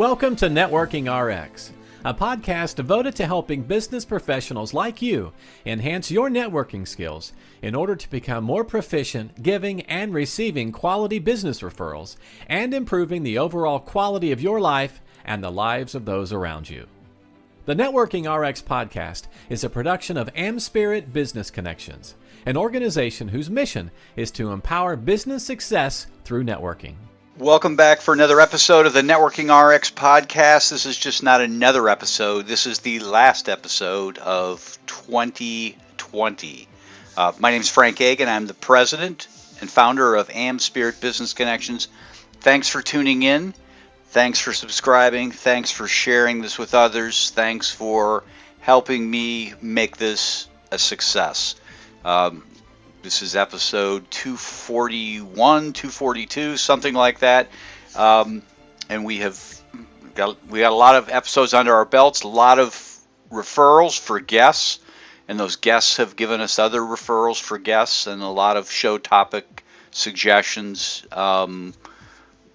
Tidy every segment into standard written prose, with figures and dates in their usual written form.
Welcome to Networking RX, a podcast devoted to helping business professionals like you enhance your networking skills in order to become more proficient giving and receiving quality business referrals and improving the overall quality of your life and the lives of those around you. The Networking RX podcast is a production of AmSpirit Business Connections, an organization whose mission is to empower business success through networking. Welcome back for another episode of the Networking RX podcast. This is just not another episode. This is the last episode of 2020. My name is Frank Agin. I'm the president and founder of AmSpirit Business Connections. Thanks for tuning in. Thanks for subscribing. Thanks for sharing this with others. Thanks for helping me make this a success. This is episode 241, 242, something like that. And we got a lot of episodes under our belts, a lot of referrals for guests, and those guests have given us other referrals for guests and a lot of show topic suggestions.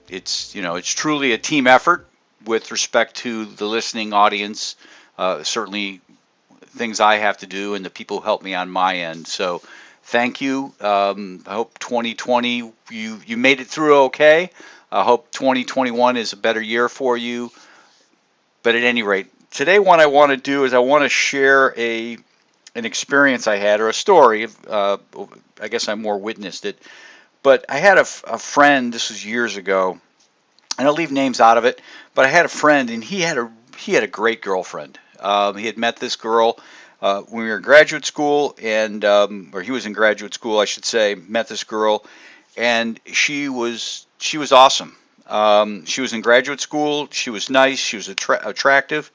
It's truly a team effort with respect to the listening audience. Certainly things I have to do and the people who help me on my end. So thank you. I hope 2020, you made it through okay. I hope 2021 is a better year for you. But at any rate, today what I want to do is I want to share an experience I had, or a story. I guess I more witnessed it. But I had a friend, this was years ago, and I'll leave names out of it, but I had a friend, and he had a great girlfriend. He had met this girl when we were in graduate school, or he was in graduate school, I should say. Met this girl, and she was awesome. She was in graduate school. She was nice. She was attractive.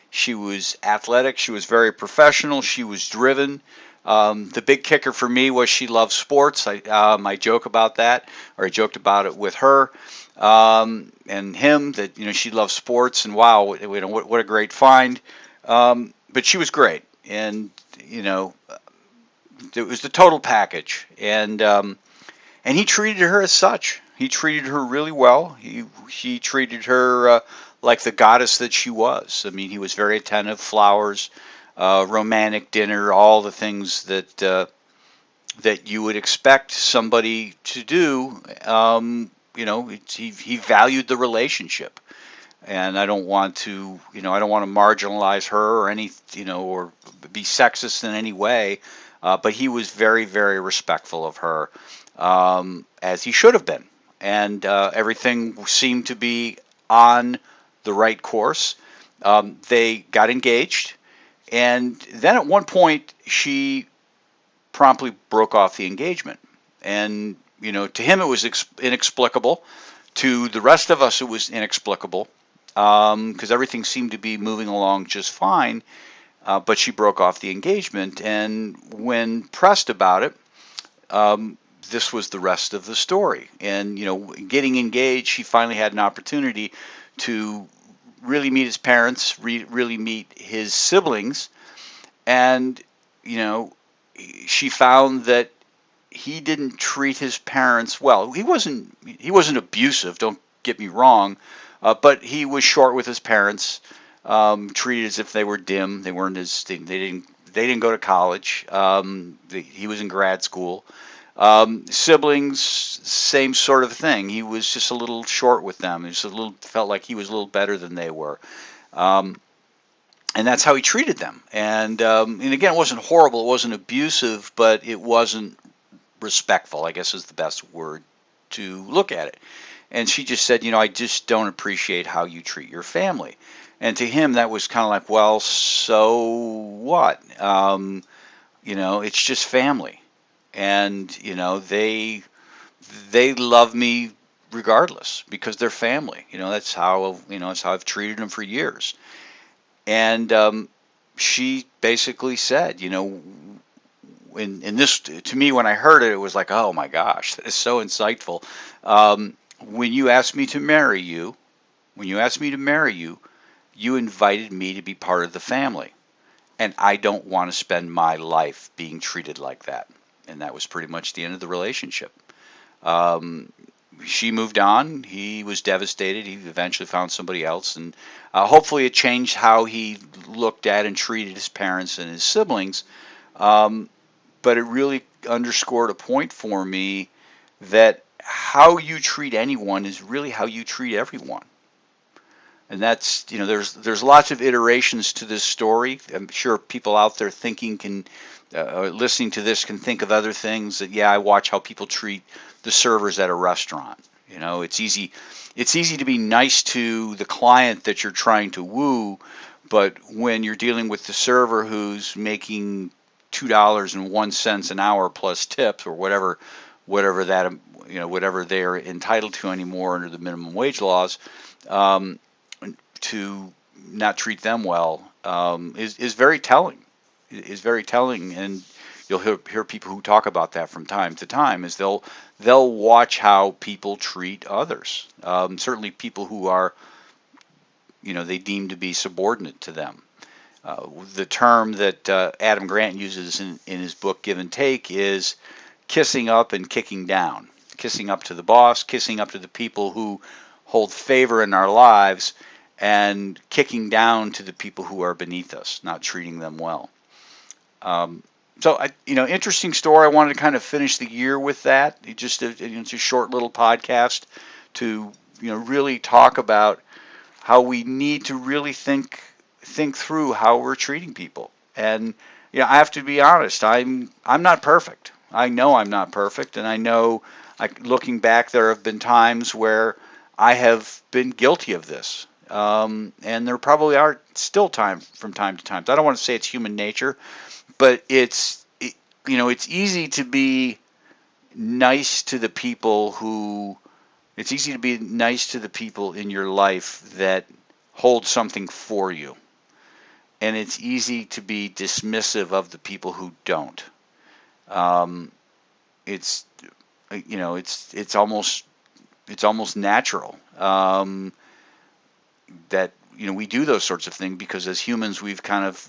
She was athletic. She was very professional. She was driven. The big kicker for me was she loved sports. I joke about that, or I joked about it with her and him, that she loves sports, and wow, what a great find. But she was great. And it was the total package, and he treated her as such. He treated her really well. He treated her like the goddess that she was. I mean, he was very attentive, flowers, romantic dinner, all the things that you would expect somebody to do. He valued the relationship. And I don't want to marginalize her or or be sexist in any way. But he was very, very respectful of her, as he should have been. And everything seemed to be on the right course. They got engaged. And then at one point, she promptly broke off the engagement. And, to him, it was inexplicable. To the rest of us, it was inexplicable. Because everything seemed to be moving along just fine, but she broke off the engagement. And when pressed about it, this was the rest of the story. And, getting engaged, she finally had an opportunity to really meet his parents, really meet his siblings. And, she found that he didn't treat his parents well. He wasn't abusive, don't get me wrong. But he was short with his parents, treated as if they were dim. They weren't they didn't go to college. He was in grad school. Siblings, same sort of thing. He was just a little short with them. Felt like he was a little better than they were. And that's how he treated them. And again, it wasn't horrible. It wasn't abusive, but it wasn't respectful, I guess is the best word to look at it. And she just said, I just don't appreciate how you treat your family. And to him, that was kind of like, well, so what? It's just family. And, they love me regardless because they're family. That's how I've treated them for years. And she basically said, in this, to me, when I heard it, it was like, oh my gosh, that is so insightful. When you asked me to marry you, you invited me to be part of the family. And I don't want to spend my life being treated like that. And that was pretty much the end of the relationship. she moved on. He was devastated. He eventually found somebody else, and hopefully it changed how he looked at and treated his parents and his siblings. Um, but it really underscored a point for me that how you treat anyone is really how you treat everyone. And that's, there's lots of iterations to this story. I'm sure people out there thinking or listening to this can think of other things that, I watch how people treat the servers at a restaurant. It's easy to be nice to the client that you're trying to woo, but when you're dealing with the server who's making $2.01 an hour plus tips or whatever they're entitled to anymore under the minimum wage laws, to not treat them well is very telling. Is very telling, and you'll hear people who talk about that from time to time. Is they'll watch how people treat others. Certainly, people who are they deem to be subordinate to them. The term that Adam Grant uses in his book Give and Take is kissing up and kicking down. Kissing up to the boss, kissing up to the people who hold favor in our lives, and kicking down to the people who are beneath us, not treating them well. Interesting story. I wanted to kind of finish the year with that. It's a short little podcast to really talk about how we need to really think through how we're treating people. And I have to be honest. I'm not perfect. I know I'm not perfect, and I know, looking back, there have been times where I have been guilty of this. And there probably are still from time to time. I don't want to say it's human nature, but it's easy to be nice to the people in your life that hold something for you, and it's easy to be dismissive of the people who don't. It's almost natural. That we do those sorts of things because as humans we've kind of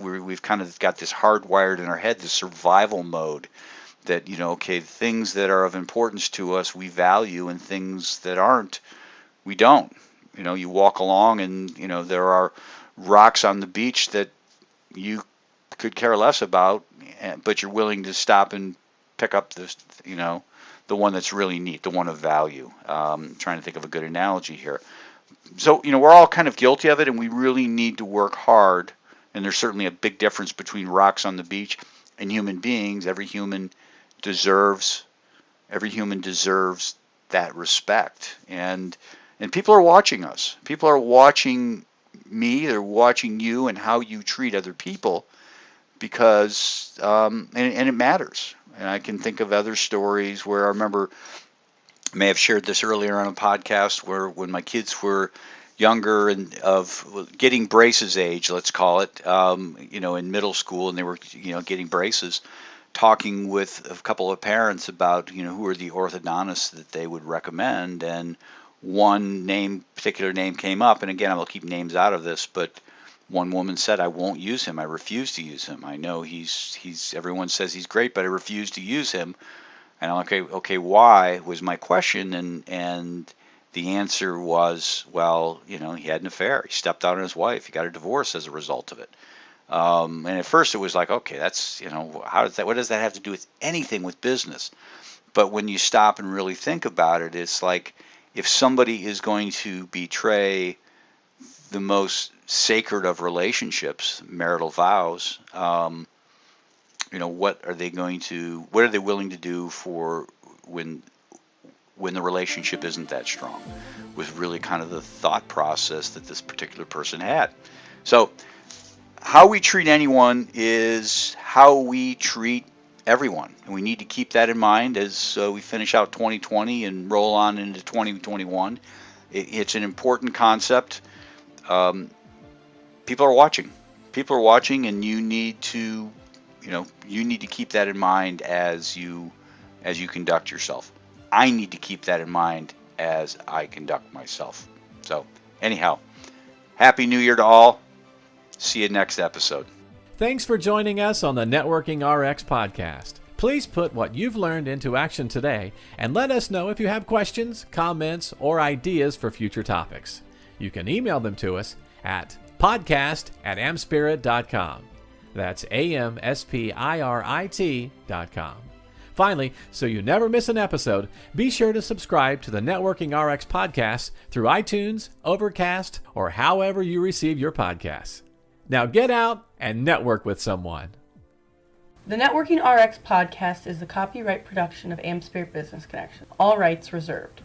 got this hardwired in our head, this survival mode that things that are of importance to us we value, and things that aren't we don't. You walk along and there are rocks on the beach that you could care less about, but you're willing to stop and pick up the one that's really neat, the one of value. Trying to think of a good analogy here. So, we're all kind of guilty of it, and we really need to work hard. And there's certainly a big difference between rocks on the beach and human beings. Every human deserves that respect. And people are watching us. People are watching me. They're watching you and how you treat other people, because and it matters. And I can think of other stories where I remember. I may have shared this earlier on a podcast where when my kids were younger and of getting braces age, let's call it, in middle school, and they were, getting braces, talking with a couple of parents about, who are the orthodontists that they would recommend. And one particular name came up. And again, I will keep names out of this, but one woman said, I won't use him. I refuse to use him. I know everyone says he's great, but I refuse to use him. And I'm okay, why, was my question, and the answer was, well, he had an affair. He stepped out on his wife. He got a divorce as a result of it. And at first it was like, okay, that's, what does that have to do with anything with business? But when you stop and really think about it, it's like, if somebody is going to betray the most sacred of relationships, marital vows, what are they willing to do for when the relationship isn't that strong, was really kind of the thought process that this particular person had. So how we treat anyone is how we treat everyone. And we need to keep that in mind as we finish out 2020 and roll on into 2021. It's an important concept. People are watching. People are watching, and you need to keep that in mind as you conduct yourself. I need to keep that in mind as I conduct myself. So anyhow, Happy New Year to all. See you next episode. Thanks for joining us on the Networking RX podcast. Please put what you've learned into action today and let us know if you have questions, comments, or ideas for future topics. You can email them to us at podcast@amspirit.com. That's AmSpirit.com. Finally, so you never miss an episode, be sure to subscribe to the Networking RX podcast through iTunes, Overcast, or however you receive your podcasts. Now get out and network with someone. The Networking RX podcast is the copyright production of AmSpirit Business Connections. All rights reserved.